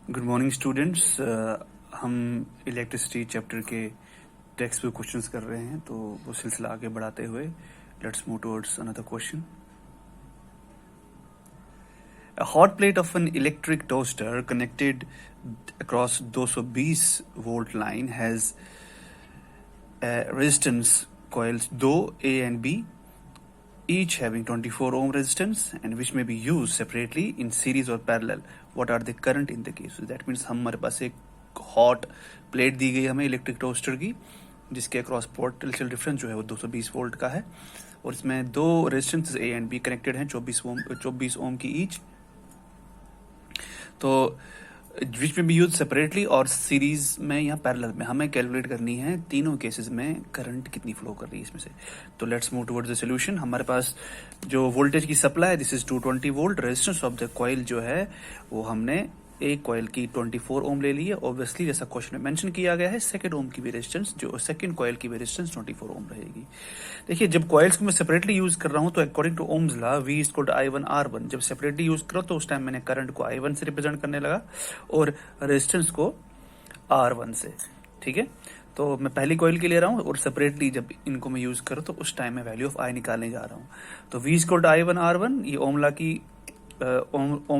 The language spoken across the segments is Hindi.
Good morning students. हम इलेक्ट्रिसिटी चैप्टर के टेक्स्ट बुक क्वेश्चंस कर रहे हैं, तो वो सिलसिला आगे बढ़ाते हुए let's move towards another question. A hot plate of an electric toaster connected across 220 volt line has resistance coils 2 A and B, each having 24 ohm resistance and which may be used separately in series or parallel. What are the current in the case? So that means हमारे पास एक हॉट प्लेट दी गई हमें इलेक्ट्रिक टोस्टर की, जिसके अक्रॉस पोटेंशियल डिफरेंस जो है वो 220 वोल्ट का है, और इसमें दो resistance A and be connected हैं 24 ओम की ईच। तो विच में बी यूज सेपरेटली और सीरीज में या पैरेलल में हमें कैलकुलेट करनी है तीनों केसेस में करंट कितनी फ्लो कर रही है इसमें से। तो let's move towards the solution. हमारे पास जो वोल्टेज की सप्लाई है this is 220 volt. Resistance of the coil जो है वो हमने एक कॉइल की 24 ओम ले ली है। ऑब्वियसली जैसा क्वेश्चन में मेंशन किया गया है सेकंड ओम की भी रेजिस्टेंस, जो सेकंड कॉइल की भी रेजिस्टेंस 24 ओम रहेगी। देखिए, जब कॉइल्स को मैं सेपरेटली यूज कर रहा हूं तो according to Ohm's law V is equal to I1 R1। जब सेपरेटली यूज करो तो उस टाइम मैंने करंट को I1 से रिप्रेजेंट करने लगा और रेजिस्टेंस को R1 से। ठीक है, तो मैं पहली कॉइल के ले रहा हूँ और सेपरेटली जब इनको मैं यूज करूँ तो उस टाइम में वैल्यू ऑफ I निकालने जा रहा हूँ। तो V is equal to I1 R1, ये ओम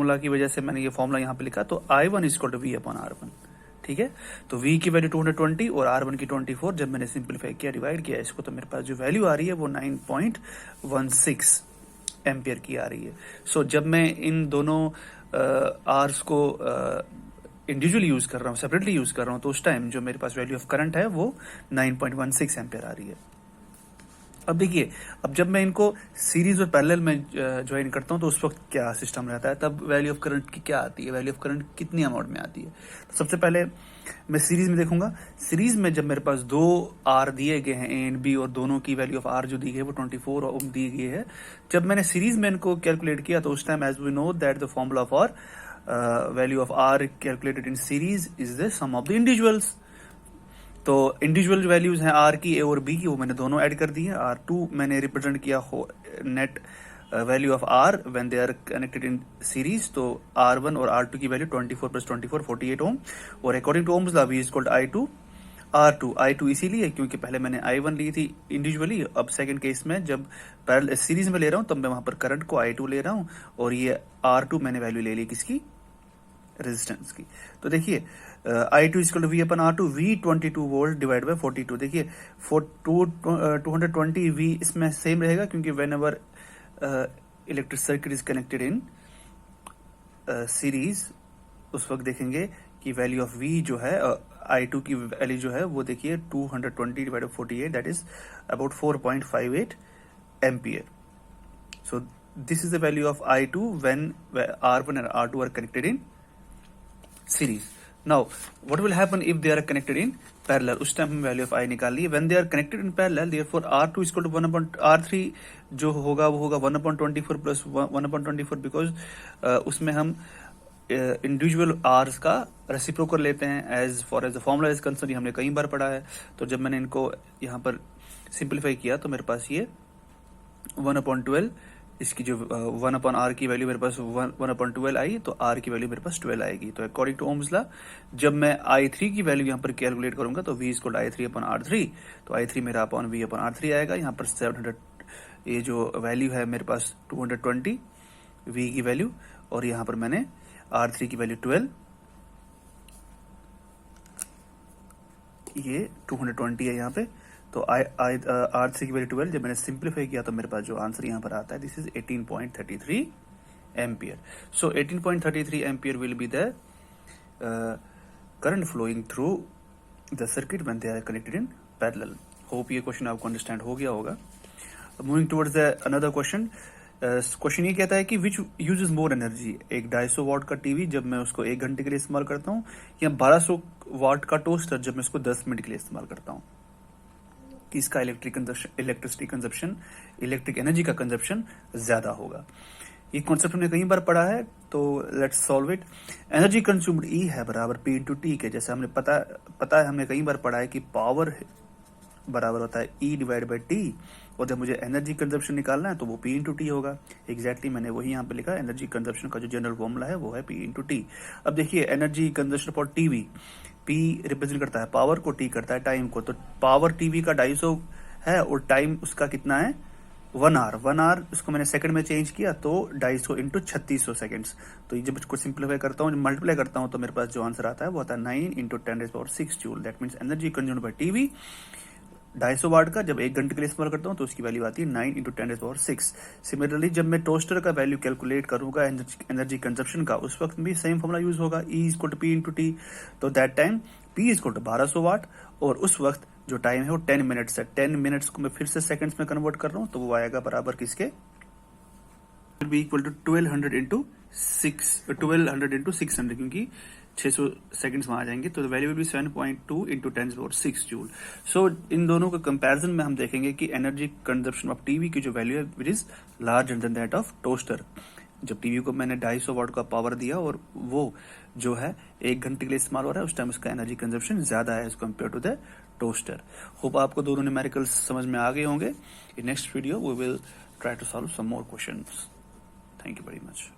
लॉ की वजह से मैंने ये फॉर्मूला यहाँ पे लिखा। तो I1 is equal to V upon R1। ठीक है, तो V की वैल्यू 220 और R1 की 24। जब मैंने सिंपलीफाई किया, डिवाइड किया इसको, तो मेरे पास जो वैल्यू आ रही है वो 9.16 एम्पियर की आ रही है। सो जब मैं इन दोनों आर्स को इंडिविजुअली यूज कर रहा हूँ, सेपरेटली यूज कर रहा हूँ, तो उस टाइम जो मेरे पास वैल्यू ऑफ करंट है वो 9.16 एम्पियर आ रही है। अब देखिए, अब जब मैं इनको सीरीज और पैरेलल में ज्वाइन करता हूं तो उस वक्त क्या सिस्टम रहता है, तब वैल्यू ऑफ करंट की क्या आती है, वैल्यू ऑफ करंट कितनी अमाउंट में आती है। तो सबसे पहले मैं सीरीज में देखूंगा। सीरीज में जब मेरे पास दो आर दिए गए हैं ए एंड बी, और दोनों की वैल्यू ऑफ आर जो दी गई है वो 24 ओम दी गई है, जब मैंने सीरीज में इनको कैलकुलेट किया तो उस time as we know that the formula for value of R calculated in series is the sum of the individuals. तो इंडिविजुअल वैल्यूज हैं आर की, ए और बी की, वो मैंने दोनों ऐड कर दी है। R2 मैंने रिप्रेजेंट किया net value of R when they are connected in series. तो R1 और R2 की वैल्यू 24 प्लस 24 48 ओम, और according to Ohm's law V is equal to I2 R2। I2 इसीलिए क्योंकि पहले मैंने I1 ली थी इंडिविजुअली, अब सेकंड केस में जब पैरेलल सीरीज में ले रहा हूं तब मैं वहां पर करंट को I2 ले रहा हूं, और ये R2 मैंने वैल्यू ले ली किसकी, रेजिस्टेंस की। तो देखिए I2 equal to V upon R2, V 22 volt divide by 42। देखिए 220 V इसमें सेम रहेगा, क्योंकि whenever electric circuit is connected in series, उस वक्त देखेंगे कि वैल्यू ऑफ V जो है I2 की वैल्यू जो है वो देखिए 220 divide by 48, that is about 4.58 ampere. So this is the value of I2 व्हेन R1 and R2 are connected in series. Now, what will happen if they are connected in parallel? उस टाइम हम वैल्यू ऑफ I निकाल ली। When they are connected in parallel, therefore R2 is equal to 1 upon R3 जो होगा वो होगा 1 upon 24 plus 1 upon 24, because उसमें हम इंडिविजुअल आर्स का रेसिप्रोकल लेते हैं। As far as the formula is concern, हमने कई बार पढ़ा है। तो जब मैंने इनको यहाँ पर सिंप्लीफाई किया तो मेरे पास ये 1 upon 12, इसकी जो 1 अपॉन आर की वैल्यू मेरे पास 1 अपॉन 12 आई, तो आर की वैल्यू मेरे पास 12 आएगी। तो अकॉर्डिंग टू ओम्स लॉ जब मैं I3 की वैल्यू यहाँ पर कैलकुलेट करूंगा तो V equal to I3 upon R3, तो I3 मेरा अपॉन V अपॉन R3 आएगा। यहाँ पर 700, ये जो वैल्यू है मेरे पास 220 V की वैल्यू, और यहाँ पर मैंने R3 की वैल्यू 12, ये 220 है यहाँ पे। तो R3 की वैल्यू 12, जब मैंने सिंप्लीफाई किया तो मेरे पास जो आंसर यहाँ पर आता है this is 18.33 ampere. So 18.33 ampere will be the current flowing through the circuit when they are connected in parallel. Hope ये क्वेश्चन आपको अंडरस्टैंड हो गया होगा। Moving towards the another question. Question ये कहता है कि विच यूजेस मोर एनर्जी, एक 250 वाट का टीवी जब मैं उसको 1 घंटे के लिए इस्तेमाल करता हूँ, या 1200 वाट का टोस्टर जब मैं उसको 10 मिनट के लिए इस्तेमाल करता हूँ, कि इसका इलेक्ट्रिसिटी कंजप्शन, इलेक्ट्रिक एनर्जी का कंजप्शन ज्यादा होगा। ये कॉन्सेप्ट हमने कई बार पढ़ा है, तो let's solve it. Energy consumed E है बराबर P इंटू टी के। जैसे हमने पता है, हमने कई बार पढ़ा है कि पावर बराबर होता है E डिवाइड बाई टी, और जब मुझे एनर्जी कंजप्शन निकालना है तो वो P इंटू टी होगा। एग्जैक्टली मैंने वही यहाँ पे लिखा, एनर्जी कंजप्शन का जो जनरल फॉर्मूला है वो है P इंटू टी। अब देखिए energy consumption for TV, P represent करता है पावर को, T करता है टाइम को। तो पावर टीवी का 250 है और टाइम उसका कितना है 1 आवर। 1 आवर उसको मैंने सेकंड में चेंज किया तो 250 इंटू 3600 सेकेंड्स। तो ये जब इसको सिंप्लीफाई करता हूँ, मल्टीप्लाई करता हूँ, तो मेरे पास जो आंसर आता है वो आता है 9 into 10⁻6 joule. That means energy consumed by TV 250 वाट का जब 1 घंटे के लिए इस्तेमाल करता हूँ तो उसकी वैल्यू आती है 9 इंटू 10⁻6। सिमिलरली जब मैं टोस्टर का वैल्यू कैलकुलेट करूंगा एनर्जी कंजप्शन का, उस वक्त भी सेम फॉर्मूला यूज होगा, E equal to P into T. तो that time P equal to 1200 watt, और उस वक्त जो टाइम है वो 10 मिनट्स है। 10 मिनट्स को मैं फिर से सेकंड्स में कन्वर्ट कर रहा हूँ, तो वो आएगा बराबर किसके, will be equal to 1200 into 600, क्योंकि 600 सेकंड्स वहां आ जाएंगे, तो value will be 7.2 into 10⁻6 joule. So इन दोनों के कंपैरिजन में हम देखेंगे कि एनर्जी कंजप्शन ऑफ टीवी की जो वैल्यू है which is larger than that of toaster. जब टीवी को मैंने 250 वाट का पावर दिया और वो जो है 1 घंटे के लिए इस्तेमाल हो रहा है, उस टाइम उसका एनर्जी कंजप्शन ज्यादा है as compare to the toaster. Hope आपको दोनों न्यूमेरिकल्स समझ में आ गए होंगे। In next video we will try to solve some more questions. Thank you very much.